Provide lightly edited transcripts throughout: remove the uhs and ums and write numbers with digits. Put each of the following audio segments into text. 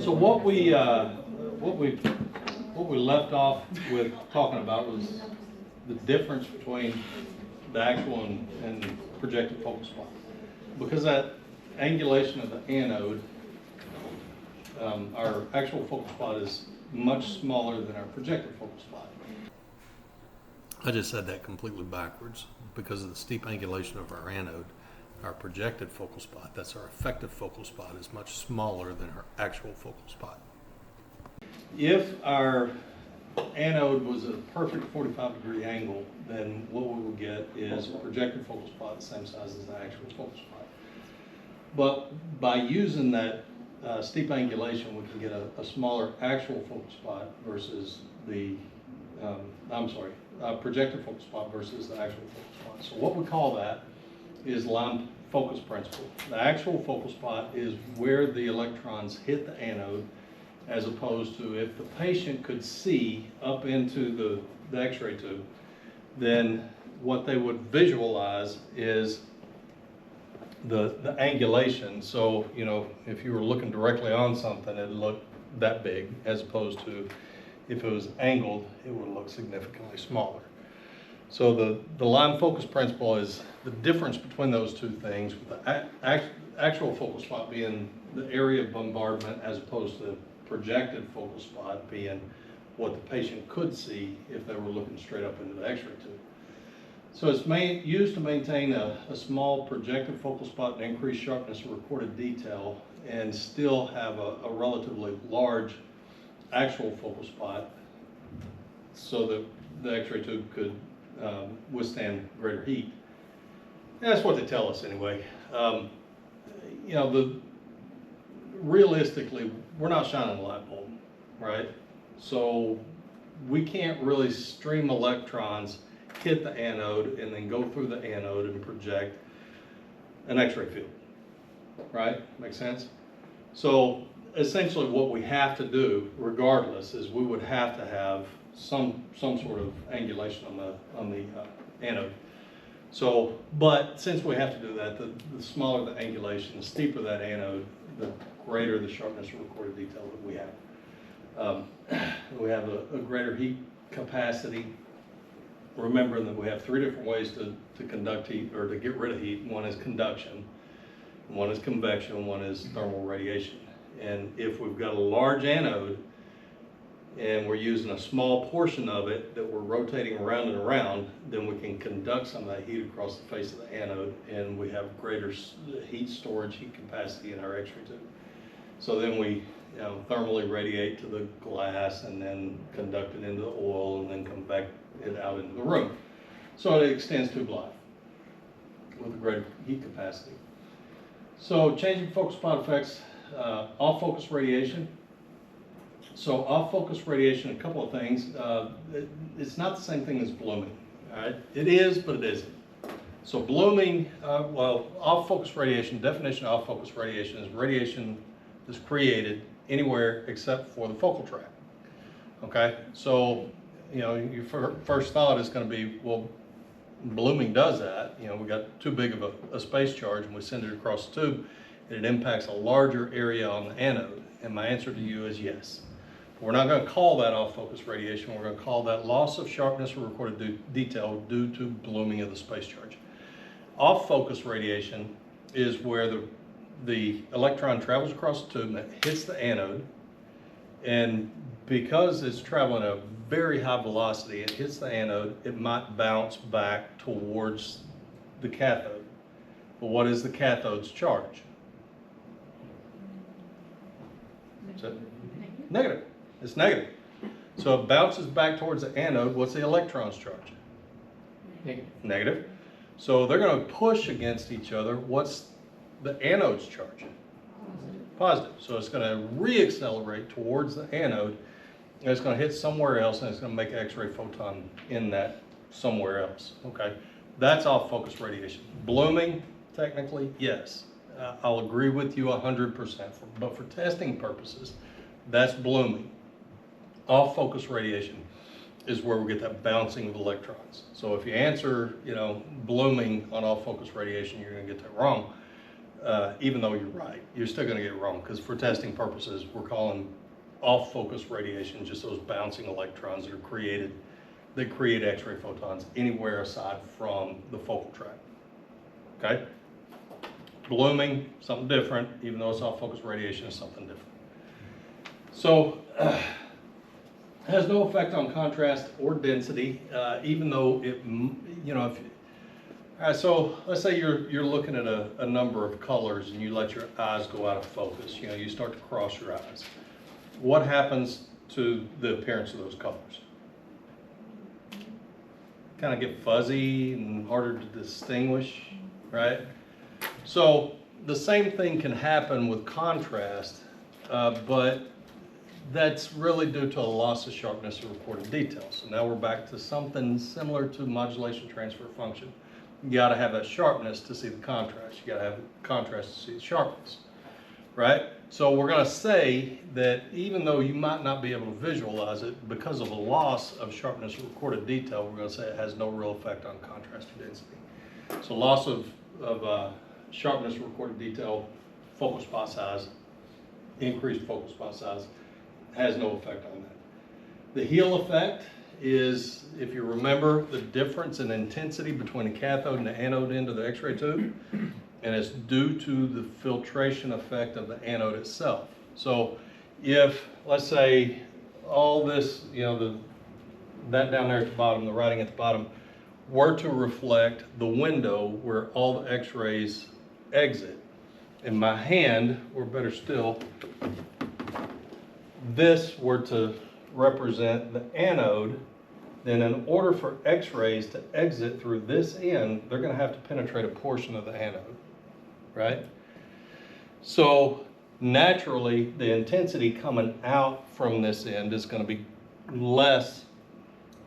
So what we left off with talking about was the difference between the actual and projected focal spot. Because that angulation of the anode, our actual focal spot is much smaller than our projected focal spot. I just said that completely backwards. Because of the steep angulation of our anode, our projected focal spot, that's our effective focal spot, is much smaller than our actual focal spot. If our anode was a perfect 45-degree angle, then what we would get is a projected focal spot the same size as the actual focal spot. But by using that steep angulation, we can get a smaller actual focal spot versus the, projected focal spot versus the actual focal spot. So what we call that is line focus principle. The actual focal spot is where the electrons hit the anode, as opposed to if the patient could see up into the x-ray tube, then what they would visualize is the angulation. So, you know, if you were looking directly on something, it'd look that big, as opposed to if it was angled, it would look significantly smaller. So the line focus principle is the difference between those two things, with the actual focal spot being the area of bombardment, as opposed to the projected focal spot being what the patient could see if they were looking straight up into the x-ray tube. So it's used to maintain a small projected focal spot and increase sharpness of recorded detail, and still have a relatively large actual focal spot, so that the x-ray tube could withstand greater heat. And that's what they tell us anyway. You know, realistically, we're not shining a light bulb, right? So we can't really stream electrons, hit the anode, and then go through the anode and project an x-ray field, right? Make sense? So essentially what we have to do, regardless, is we would have to have some sort of angulation on the anode. So, but since we have to do that, the smaller the angulation, the steeper that anode, the greater the sharpness of recorded detail that we have. We have a greater heat capacity. Remembering that we have three different ways to conduct heat, or to get rid of heat. One is conduction, one is convection, one is thermal radiation. And if we've got a large anode and we're using a small portion of it that we're rotating around and around, then we can conduct some of that heat across the face of the anode, and we have greater heat storage, heat capacity in our x-ray tube. So then we, you know, thermally radiate to the glass, and then conduct it into the oil, and then come back it out into the room. So it extends tube life with a greater heat capacity. So changing focal spot effects, off-focus radiation. So off-focus radiation, a couple of things. It's not the same thing as blooming. All right? It is, but it isn't. So blooming, well, off-focus radiation, definition of off-focus radiation is radiation that's created anywhere except for the focal tract. Okay, so you know, your first thought is going to be, well, blooming does that. You know, we got too big of a space charge, and we send it across the tube, and it impacts a larger area on the anode. And my answer to you is yes. We're not going to call that off-focus radiation. We're going to call that loss of sharpness or recorded detail due to blooming of the space charge. Off-focus radiation is where the electron travels across the tube and it hits the anode, and because it's traveling at a very high velocity, it hits the anode, it might bounce back towards the cathode. But what is the cathode's charge? Is it negative? It's negative. So it bounces back towards the anode. What's the electron's charge? Negative. Negative. So they're going to push against each other. What's the anode's charge? Positive. So it's going to re-accelerate towards the anode, and it's going to hit somewhere else, and it's going to make an X-ray photon in that somewhere else. Okay, that's off-focus radiation. Blooming, technically, yes. I'll agree with you 100%. But for testing purposes, that's blooming. Off-focus radiation is where we get that bouncing of electrons. So if you answer, you know, blooming on off-focus radiation, you're going to get that wrong. even though you're right, you're still going to get it wrong, because for testing purposes, we're calling off-focus radiation just those bouncing electrons that are created, that create X-ray photons anywhere aside from the focal tract. Okay? Blooming, something different, even though it's off-focus radiation, is something different. So, has no effect on contrast or density, even though it, you know, if, all right, so let's say you're looking at a number of colors and you let your eyes go out of focus. You know, you start to cross your eyes. What happens to the appearance of those colors? Kind of get fuzzy and harder to distinguish, right? So the same thing can happen with contrast, but that's really due to a loss of sharpness or recorded detail. So now we're back to something similar to modulation transfer function. You got to have that sharpness to see the contrast. You got to have contrast to see the sharpness, right? So we're going to say that even though you might not be able to visualize it, because of a loss of sharpness or recorded detail, we're going to say it has no real effect on contrast or density. So loss of sharpness or recorded detail, focal spot size, increased focal spot size, has no effect on that. The Heal effect is, if you remember, the difference in intensity between the cathode and the anode end of the X-ray tube, and it's due to the filtration effect of the anode itself. So if, let's say, all this, you know, that down there at the bottom, the writing at the bottom, were to reflect the window where all the X-rays exit, in my hand, or better still, this were to represent the anode, then in order for X-rays to exit through this end, they're going to have to penetrate a portion of the anode, right? So naturally, the intensity coming out from this end is going to be less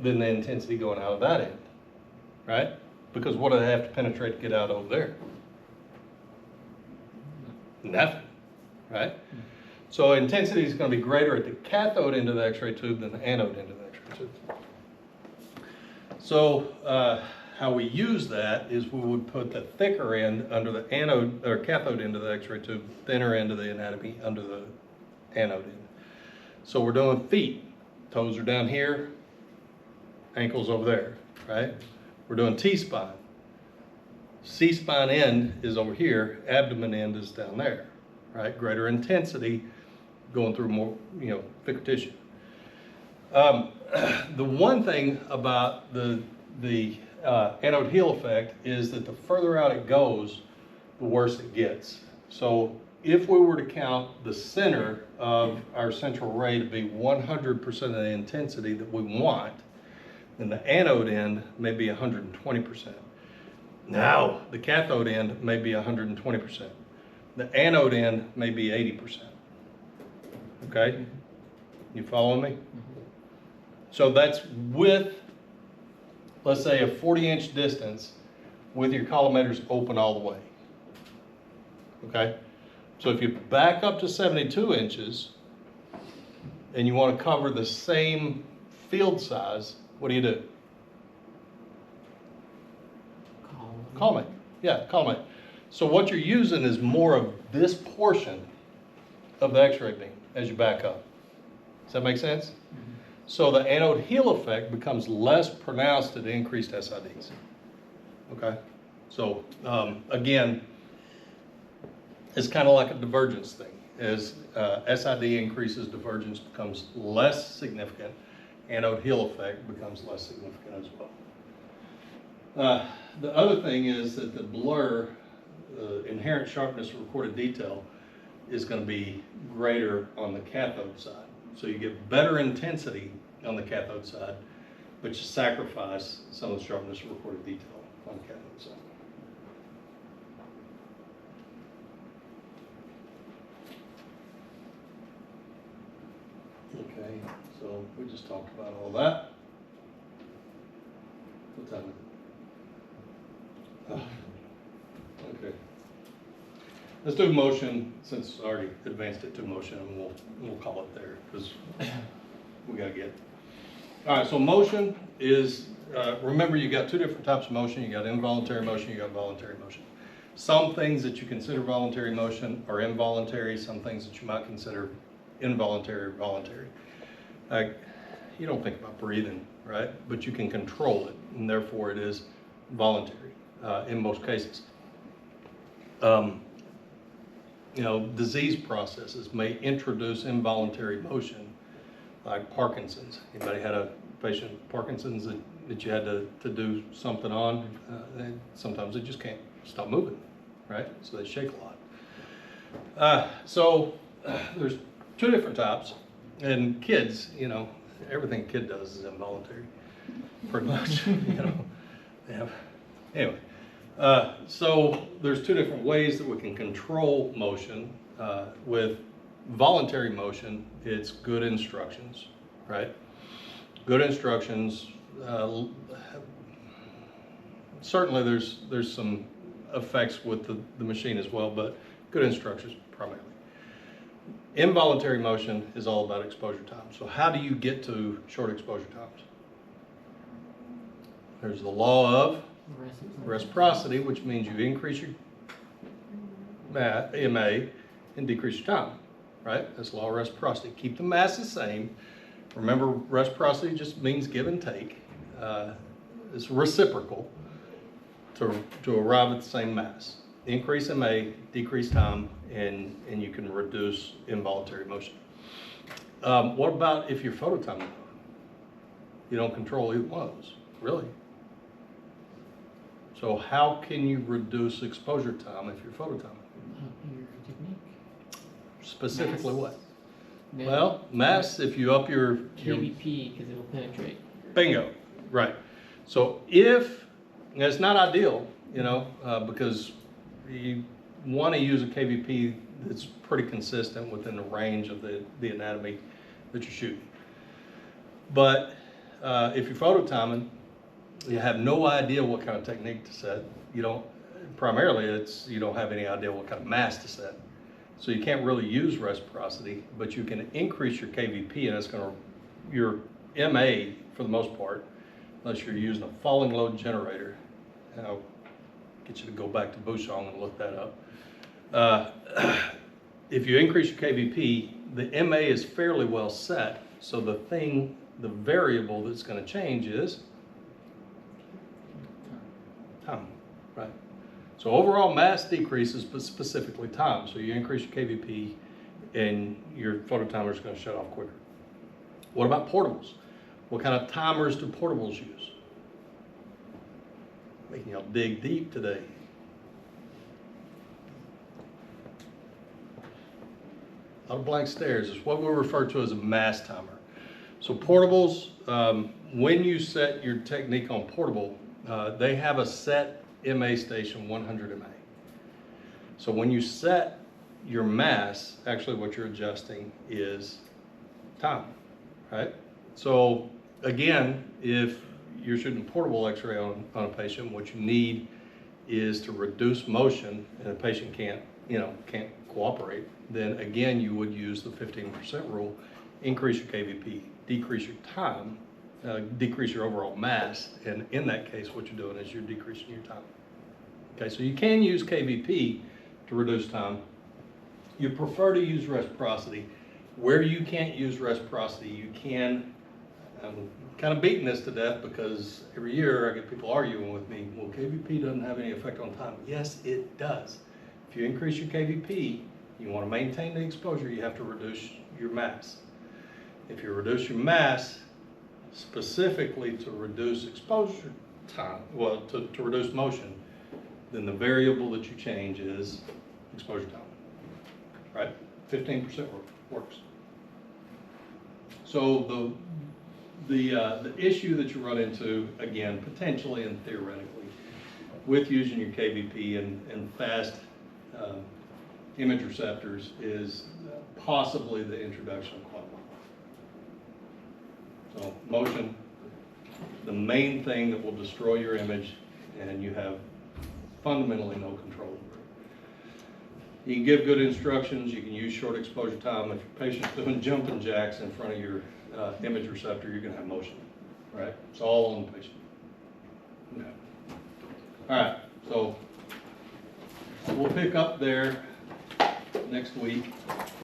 than the intensity going out of that end, right? Because what do they have to penetrate to get out over there? Nothing, right? So intensity is going to be greater at the cathode end of the X-ray tube than the anode end of the X-ray tube. So how we use that is we would put the thicker end under the anode or cathode end of the X-ray tube, thinner end of the anatomy under the anode end. So we're doing feet. Toes are down here, ankles over there, right? We're doing T-spine. C-spine end is over here, abdomen end is down there, right? Greater intensity going through more, you know, thicker tissue. The one thing about the anode Heal effect is that the further out it goes, the worse it gets. So if we were to count the center of our central ray to be 100% of the intensity that we want, then the anode end may be 120%. Now the cathode end may be 120%. The anode end may be 80%. Okay? You follow me? So that's with, let's say, a 40-inch distance with your collimators open all the way. Okay? So if you back up to 72 inches and you want to cover the same field size, what do? Collimate. Yeah, collimate. So what you're using is more of this portion of the X-ray beam as you back up. Does that make sense? Mm-hmm. So the anode Heal effect becomes less pronounced at increased SIDs. Okay? So again, it's kind of like a divergence thing. As SID increases, divergence becomes less significant. Anode Heal effect becomes less significant as well. The other thing is that the blur, inherent sharpness of recorded detail, is going to be greater on the cathode side. So you get better intensity on the cathode side, but you sacrifice some of the sharpness of recorded detail on the cathode side. Okay, so we just talked about all that. What time is it? Okay. Let's do a motion, since I already advanced it to motion, and we'll call it there, because we got to get. All right, so motion is, remember you got two different types of motion. You got involuntary motion, you got voluntary motion. Some things that you consider voluntary motion are involuntary, some things that you might consider involuntary or voluntary. You don't think about breathing, right? But you can control it, and therefore it is voluntary in most cases. Disease processes may introduce involuntary motion, like Parkinson's. Anybody had a patient with Parkinson's that you had to do something on? And sometimes they just can't stop moving, right? So they shake a lot. There's two different types, and kids, everything a kid does is involuntary, pretty much. They have, anyway. So there's two different ways that we can control motion. With voluntary motion, it's good instructions, right? Good instructions. Certainly there's some effects with the machine as well, but good instructions primarily. Involuntary motion is all about exposure time. So how do you get to short exposure times? There's the law of reciprocity, which means you increase your MA and decrease your time, right? That's the law of reciprocity. Keep the mass the same. Remember, reciprocity just means give and take. It's reciprocal to arrive at the same mass. Increase MA, decrease time, and you can reduce involuntary motion. What about if you're phototiming? You don't control either one of those, really. So how can you reduce exposure time if you're phototiming? Your technique. Specifically Mass. what? No. Well, mass, if you up your KVP, because it'll penetrate. Bingo, right. So if, and it's not ideal, because you want to use a KVP that's pretty consistent within the range of the anatomy that you're shooting. But if you're phototiming, you have no idea what kind of technique to set. Primarily you don't have any idea what kind of mass to set. So you can't really use reciprocity, but you can increase your KVP, and it's your MA for the most part, unless you're using a falling load generator. And I'll get you to go back to Bouchon and look that up. If you increase your KVP, the MA is fairly well set. So the variable that's going to change is time, right? So overall mass decreases, but specifically time. So you increase your KVP and your phototimer is going to shut off quicker. What about portables? What kind of timers do portables use? Making y'all dig deep today. A lot of blank stares. It's what we refer to as a mass timer. So portables, when you set your technique on portable, they have a set MA station, 100 MA. So when you set your mass, actually what you're adjusting is time, right? So again, if you're shooting portable x-ray on a patient, what you need is to reduce motion, and the patient can't cooperate, then again, you would use the 15% rule, increase your KVP, decrease your time, decrease your overall mass, and in that case, what you're doing is you're decreasing your time. Okay, so you can use KVP to reduce time. You prefer to use reciprocity. Where you can't use reciprocity, you can, I'm kind of beating this to death because every year I get people arguing with me, well, KVP doesn't have any effect on time. Yes, it does. If you increase your KVP, you want to maintain the exposure, you have to reduce your mass. If you reduce your mass, specifically to reduce exposure time, well, to reduce motion, then the variable that you change is exposure time, right? 15% works. So the issue that you run into, again, potentially and theoretically, with using your KVP and fast image receptors is possibly the introduction of quantum. So motion, the main thing that will destroy your image, and you have fundamentally no control over it. You can give good instructions, you can use short exposure time. If your patient's doing jumping jacks in front of your image receptor, you're going to have motion, right? It's all on the patient. Okay. All right, so we'll pick up there next week.